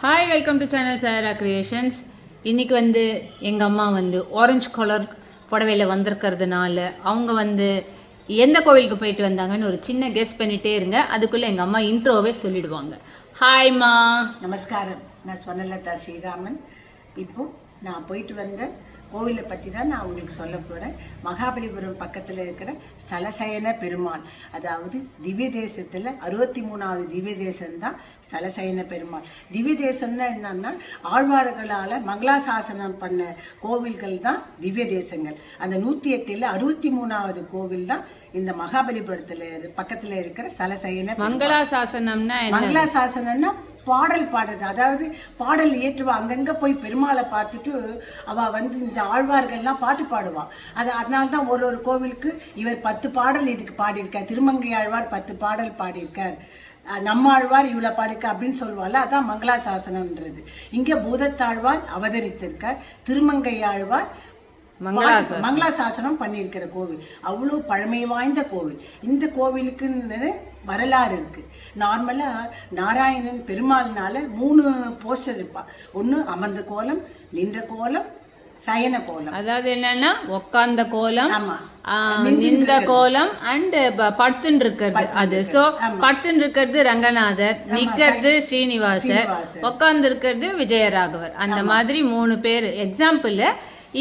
Hi, welcome to channel Sara creations. இன்றைக்கி எங்கள் அம்மா ஆரஞ்சு கலர் புடவையில் வந்திருக்கிறதுனால அவங்க எந்த கோவிலுக்கு போயிட்டு வந்தாங்கன்னு ஒரு சின்ன கெஸ் பண்ணிகிட்டே இருங்க. அதுக்குள்ளே எங்கள் அம்மா இன்ட்ரோவே சொல்லிடுவாங்க. ஹாய்மா. நமஸ்காரம். நான் ஸ்வர்ணலதா ஸ்ரீராமன். இப்போ நான் போயிட்டு வந்த கோவிலை பற்றி தான் நான் உங்களுக்கு சொல்ல போகிறேன். மகாபலிபுரம் பக்கத்தில் இருக்கிற ஸ்தலசயன பெருமாள், அதாவது திவ்ய தேசத்தில் 63வது திவ்ய தேசம்தான் ஸ்தலசயன பெருமாள். திவ்ய தேசம்னா என்னன்னா, ஆழ்வார்களால் மங்களாசாசனம் பண்ண கோவில்கள் தான் திவ்ய தேசங்கள். அந்த 108ல் 63வது கோவில் தான் இந்த மகாபலிபுரத்தில் பக்கத்தில் இருக்கிற ஸ்தலசயன. மங்களாசாசனம்னா மங்களாசாசனம்னா பாடல் பாடுறது, அதாவது பாடல் ஏற்றுவா. அங்கங்க போய் பெருமாளை பார்த்துட்டு அவ இந்த ஆழ்வார்கள்லாம் பாட்டு பாடுவா. அதனால தான் ஒரு கோவிலுக்கு இவர் 10 பாடல் இதுக்கு பாடியிருக்கார். திருமங்கை ஆழ்வார் 10 பாடல் பாடியிருக்கார், நம்ம ஆழ்வார் இவ்வளவு பாடிருக்க அப்படின்னு சொல்லுவாள். அதான் மங்களாசாசனம்ன்றது. இங்க பூதத்தாழ்வார் அவதரித்திருக்கார், திருமங்கை ஆழ்வார் மங்களாசாசனம் பண்ணியிருக்கிற கோவில். அவ்வளோ பழமை வாய்ந்த கோவில். இந்த கோவிலுக்கு வரலாறு இருக்கு. நார்மலா நாராயணன் பெருமாள்னால 3 போஸ்டர் இருப்பா. ஒன்று அமர்ந்த கோலம், நின்ற கோலம், சயன கோலம். அதாவது என்னன்னா உட்கார்ந்த கோலம், நின்ற கோலம் அண்ட் படுத்துன்னு இருக்கிறது. அது சோ படுத்துன்னு இருக்கிறது ரங்கநாதர், நிக்கிறது ஸ்ரீனிவாசர், உட்கார்ந்து இருக்கிறது விஜயராகவர். அந்த மாதிரி 3 பேர். எக்ஸாம்பிள்,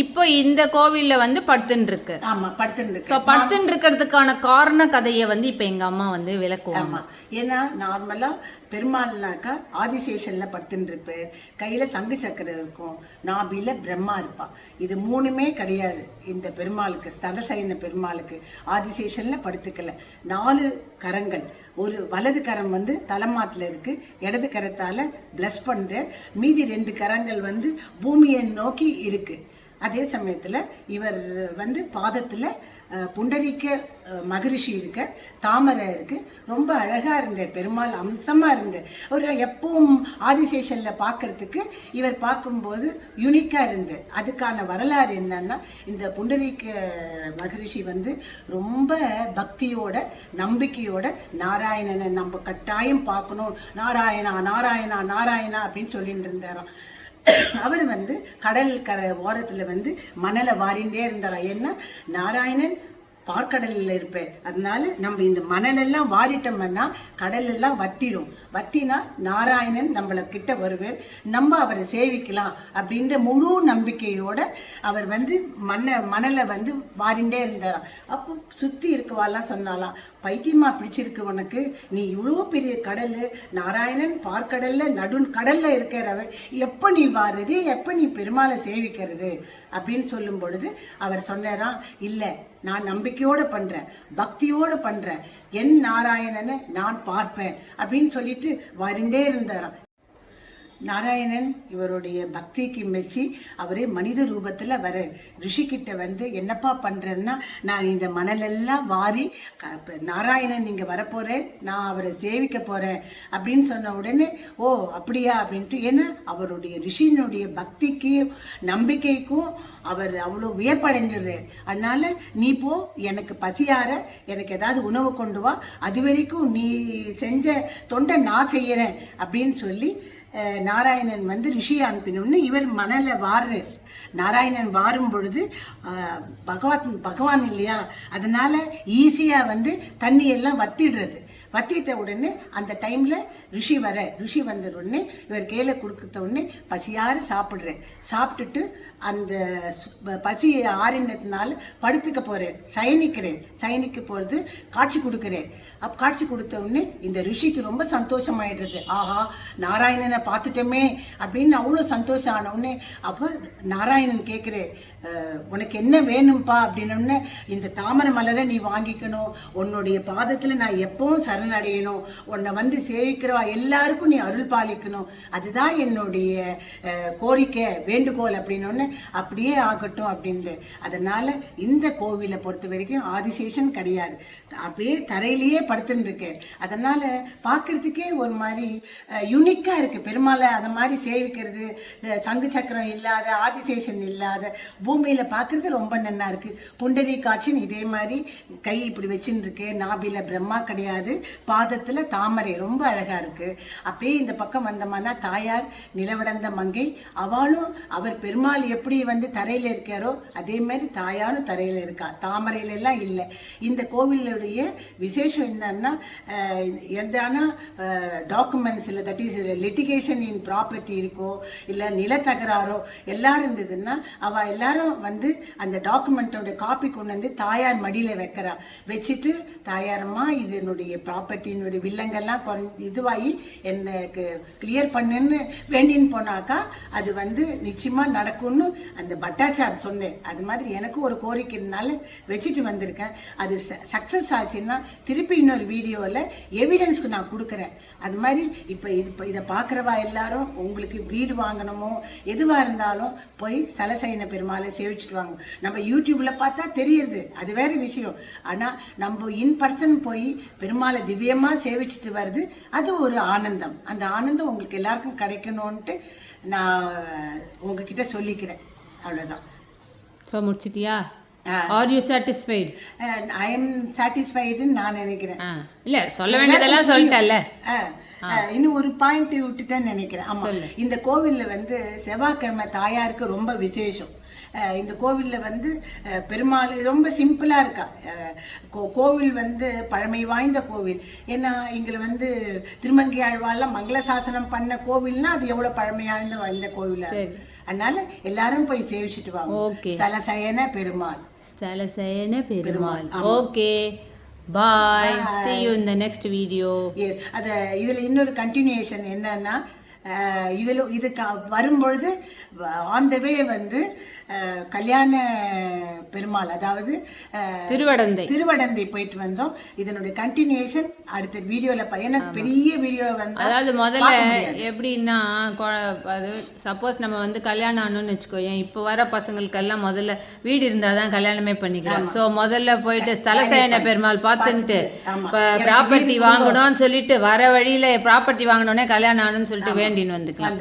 இப்போ இந்த கோவில்ல படுத்துன்னு இருக்கு. ஆமா, படுத்துன்னு இருக்கு. சோ படுத்துன்னு இருக்கிறதுக்கான காரண கதையை இப்ப எங்க அம்மா விளக்குவாங்க. ஏன்னா நார்மலா பெருமாள்னாக்கா ஆதிசேஷன்ல படுத்துன்னு இருப்பார், கையில சங்கு சக்கரம் இருக்கும், நாபில பிரம்மா இருப்பா. இது 3மே கிடையாது இந்த பெருமாளுக்கு. ஸ்தலசயன பெருமாளுக்கு ஆதிசேஷன்ல படுத்துக்கல. 4 கரங்கள். ஒரு வலது கரம் தலைமாட்டில் இருக்கு, இடது கரத்தால பிளஸ் பண்ற. மீதி 2 கரங்கள் பூமியை நோக்கி இருக்கு. அதே சமயத்துல இவர் பாதத்துல புண்டரீக மகரிஷி இருக்க, தாமரை இருக்கு. ரொம்ப அழகா இருந்த பெருமாள், அம்சமா இருந்த ஒரு எப்பவும் ஆதிசேஷன்ல பாக்குறதுக்கு இவர் பார்க்கும்போது யூனிக்கா இருந்த. அதுக்கான வரலாறு என்னன்னா, இந்த புண்டரீக மகரிஷி ரொம்ப பக்தியோட நம்பிக்கையோட நாராயணனை நம்ம கட்டாயம் பார்க்கணும், நாராயணா நாராயணா நாராயணா அப்படின்னு சொல்லிட்டு இருந்தாராம். அவர் கடல் கரை ஓரத்துல மணலை வாரிண்டே இருந்தாராம். ஏன்னா நாராயணன் பார்க்கடலில் இருப்பேன். அதனால நம்ம இந்த மணலெல்லாம் வாரிட்டோம்னா கடல் எல்லாம் வத்திடும். வத்தினா நாராயணன் நம்மள கிட்ட வருவார், நம்ம அவரை சேவிக்கலாம் அப்படின்ற முழு நம்பிக்கையோட அவர் மணலை வாரிண்டே இருந்தாராம். அப்போ சுத்தி இருக்கவாலாம் சொன்னாலாம், பைத்தியமா பிடிச்சிருக்கு உனக்கு, நீ இவ்வளோ பெரிய கடல், நாராயணன் பார்க்கடல்ல நடு கடல்ல இருக்கிறவர், எப்ப நீ வாருது, எப்ப நீ பெருமாளை சேவிக்கிறது அப்படின்னு சொல்லும் பொழுது அவர் சொன்னாராம், இல்ல நான் நம்பிக்கையோட பண்றேன், பக்தியோட பண்றேன், என் நாராயணனை நான் பார்ப்பேன் அப்படின்னு சொல்லிட்டு வருண்டே இருந்தாராம். நாராயணன் இவருடைய பக்திக்கு மெச்சி அவரே மனித ரூபத்துல வர ரிஷிக்கிட்ட என்னப்பா பண்றேன்னா, நான் இந்த மணலெல்லாம் வாரி நாராயணன் நீங்க வரப்போறேன், நான் அவரை சேவிக்க போறேன் அப்படின்னு சொன்ன உடனே, ஓ அப்படியா அப்படின்ட்டு. ஏன்னா அவருடைய ரிஷியினுடைய பக்திக்கு நம்பிக்கைக்கும் அவர் அவ்வளோ வியப்படைஞ்சிடுறாரு. அதனால நீ போ, எனக்கு பசியார எனக்கு ஏதாவது உணவு கொண்டு வா, அது வரைக்கும் நீ செஞ்ச தொண்டை நான் செய்யறேன் அப்படின்னு சொல்லி நாராயணன் ரிஷி அனுப்பினோன்னு இவர் மணலை வாரு. நாராயணன் வாரும் பொழுது பகவான் இல்லையா, அதனால ஈஸியா தண்ணி எல்லாம் வத்திடுறது. வத்திட்ட உடனே அந்த டைம்ல ரிஷி வந்த உடனே இவர் கையில கொடுத்த உடனே பசியார சாப்பிடுறேன். சாப்பிட்டுட்டு அந்த பசி ஆறினதுனால படுத்துக்க போறேன், சயனிக்க போறது காட்சி கொடுக்கிறேன். காட்சி கொடுத்த உடனே இந்த ரிஷிக்கு ரொம்ப சந்தோஷமாயிடுறது. ஆஹா, நாராயணனை பார்த்துட்டோமே அப்படின்னு அவ்வளோ சந்தோஷம் ஆன உடனே, அப்போ நாராயணன் கேட்கிறேன், உனக்கு என்ன வேணும்பா அப்படின்னோடனே, இந்த தாமரை மலரை நீ வாங்கிக்கணும், உன்னுடைய பாதத்துல நான் எப்பவும் சரணடையணும், உன்னை சேவிக்கிறவா எல்லாருக்கும் நீ அருள் பாலிக்கணும், அதுதான் என்னுடைய கோரிக்கை வேண்டுகோள் அப்படின்னோடனே, அப்படியே ஆகட்டும் அப்படின்னு. அதனால இந்த கோவிலை பொறுத்த வரைக்கும் ஆதிசேஷன் கிடையாது, அப்படியே தரையிலேயே படுத்துன்னு இருக்கு. அதனால பாக்குறதுக்கே ஒரு மாதிரி யூனிக்கா இருக்கு. பெருமாளை அந்த மாதிரி சேவிக்கிறது, சங்கு சக்கரம் இல்லாத, ஆதிசேஷன் இல்லாத பூமியில பாக்குறது ரொம்ப நல்லா இருக்கு. புண்டரி காட்சி இதே மாதிரி கை இப்படி வச்சுன்னு இருக்கு, நாபில பிரம்மா கிடையாது, பாதத்துல தாமரை ரொம்ப அழகா இருக்கு. அப்படியே இந்த பக்கம் வந்தோம்னா தாயார் நிலவடந்த மங்கை, அவளும் அவர் பெருமாள் எப்படி வந்து தரையில இருக்காரோ அதே மாதிரி தாயாரும் தரையில இருக்கா, தாமரையில எல்லாம் இல்லை. இந்த கோவிலுடைய விசேஷம் என்னன்னா எதான டாக்குமெண்ட்ஸ் இல்லை, that is litigation in property இருக்கோ இல்லை நிலத்தகராறோ எல்லாரும் இருந்ததுன்னா அவ எல்லாரும் வந்து அந்த டாக்குமெண்டோட காப்பி கொண்டு வந்து தாயார் மடியில வைக்கிறா. வச்சுட்டு தாயாரம்மா இது என்னுடைய ப்ராப்பர்ட்டியினுடைய வில்லங்கள்லாம் இதுவாகி எனக்கு கிளியர் பண்ணுன்னு வேண்டின்னு போனாக்கா அது வந்து நிச்சயமா நடக்கும்னு அந்த பட்டாச்சார் சொன்னேன். அது மாதிரி எனக்கு ஒரு கோரிக்கைனால வச்சுட்டு வந்திருக்கேன். அது சக்சஸ் ஆச்சுன்னா திருப்பி இன்னொரு வீடியோவில் எவிடன்ஸ்க்கு நான் கொடுக்குறேன். அது மாதிரி இப்போ இதை பார்க்குறவா எல்லாரும் உங்களுக்கு வீடு வாங்கணுமோ எதுவாக இருந்தாலும் போய் சலசைன பெருமாளை சேவிச்சுட்டு வாங்க. நம்ம யூடியூப்ல பார்த்தா தெரியுது, அது வேற விஷயம். ஆனால் நம்ம இன் பர்சன் போய் பெருமாளை திவ்யமாக சேவிச்சுட்டு வருது, அது ஒரு ஆனந்தம். அந்த ஆனந்தம் உங்களுக்கு எல்லாருக்கும் கிடைக்கணும்ன்ட்டு நான் உங்ககிட்ட சொல்லிக்கிறேன். அவ்வளோதான். ஸோ முடிச்சிட்டியா? Are you satisfied? I am சாட்டிஸ்ஃபைடுன்னு நான் நினைக்கிறேன். இல்ல சொல்ல வேண்டியதெல்லாம் சொல்லிட்டல்ல. இன்னும் ஒரு பாயிண்ட் விட்டுட்டேன்னு நினைக்கிறேன். ஆமா, இந்த கோவில்ல வந்து செவ்வாய்க்கிழமை தாயாருக்கு ரொம்ப விசேஷம். இந்த கோவில்ல வந்து பெருமாள் ரொம்ப சிம்பிளா இருக்கா. கோவில் வந்து பழமை வாய்ந்த கோவில். ஏன்னா இங்க வந்து திருமங்கை ஆழ்வார்லாம் மங்கள சாசனம் பண்ண கோவில்னா அது எவ்வளவு பழமையாய்ந்த வாய்ந்த கோவில். அதனால எல்லாரும் போய் சேவிச்சுட்டு வாங்க. Sthalasayana Perumal. Sthalasayana Perumal. Okay, bye. See you in the next video. Yes, இதுல இன்னொரு கண்டினியூஷன் என்னன்னா இது வரும்பொழுது ஆன் த வே வந்து கல்யாண பெருமாள், அதாவது திருவடந்தை போயிட்டு வந்தோம். இதனுடைய கண்டினியூஷன் அடுத்த வீடியோல எனக்கு பெரிய வீடியோ வந்து, அதாவது முதல்ல எப்படின்னா சப்போஸ் நம்ம வந்து கல்யாணம் ஆனோம்னு வச்சுக்கோயேன், இப்போ வர பசங்களுக்கெல்லாம் முதல்ல வீடு இருந்தாதான் கல்யாணமே பண்ணிக்கலாம். ஸோ முதல்ல போயிட்டு ஸ்தலசயன பெருமாள் பார்த்துட்டு ப்ராப்பர்ட்டி வாங்கணும்னு சொல்லிட்டு வர வழியில ப்ராப்பர்ட்டி வாங்கணும்னே கல்யாணம் ஆகணும்னு சொல்லிட்டு வேண்டின்னு வந்துக்கலாம்.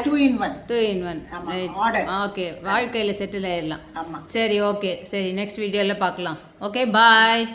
2 in 1. ஓகே, வாழ்க்கையில செட்டில் ஆயிடலாம். சரி, ஓகே, சரி, நெக்ஸ்ட் வீடியோல பார்க்கலாம். ஓகே, பாய்.